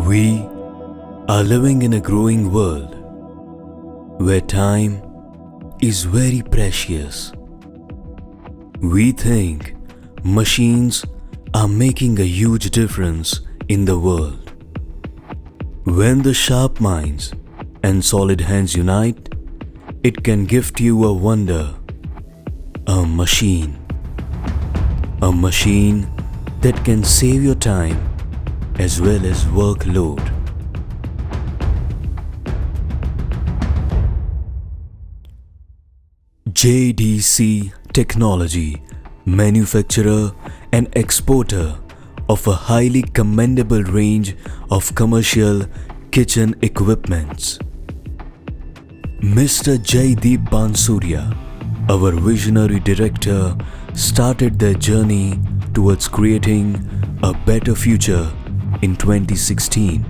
We are living in a growing world where time is very precious. We think machines are making a huge difference in the world. When the sharp minds and solid hands unite, it can gift you a wonder, a machine. A machine that can save your time as well as workload. JDC Technology, manufacturer and exporter of a highly commendable range of commercial kitchen equipments. Mr. Jaideep Bansurya, our visionary director, started their journey towards creating a better future in 2016.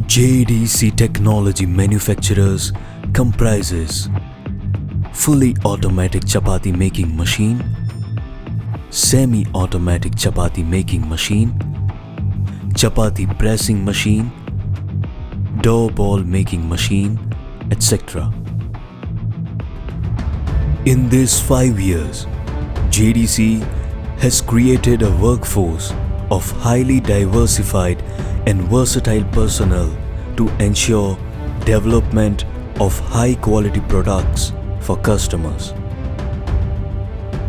JDC Technology manufacturers comprises fully automatic chapati making machine, semi-automatic chapati making machine, chapati pressing machine, dough ball making machine, etc. In these 5 years, JDC has created a workforce of highly diversified and versatile personnel to ensure development of high-quality products for customers.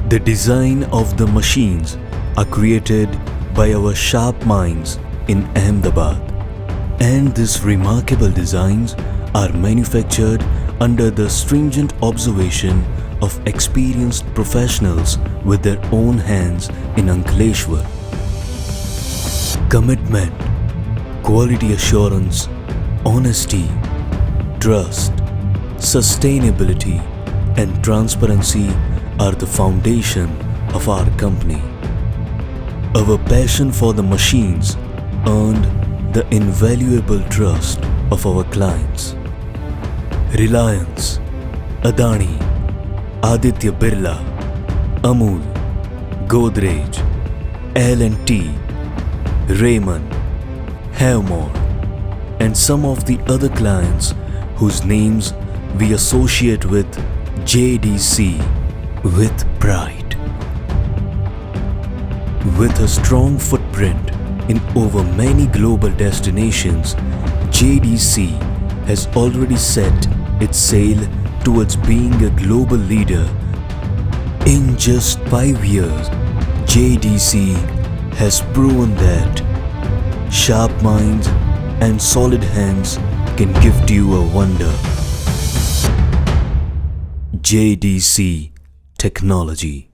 The design of the machines are created by our sharp minds in Ahmedabad, and these remarkable designs are manufactured under the stringent observation of experienced professionals with their own hands in Ankleshwar. Commitment, quality assurance, honesty, trust, sustainability, and transparency are the foundation of our company. Our passion for the machines earned the invaluable trust of our clients. Reliance, Adani, Aditya Birla, Amul, Godrej, L&T, Raymond, Havemore, and some of the other clients whose names we associate with JDC with pride. With a strong footprint in over many global destinations, JDC has already set its sail towards being a global leader. In just 5 years, JDC has proven that sharp minds and solid hands can gift you a wonder. JDC Technology.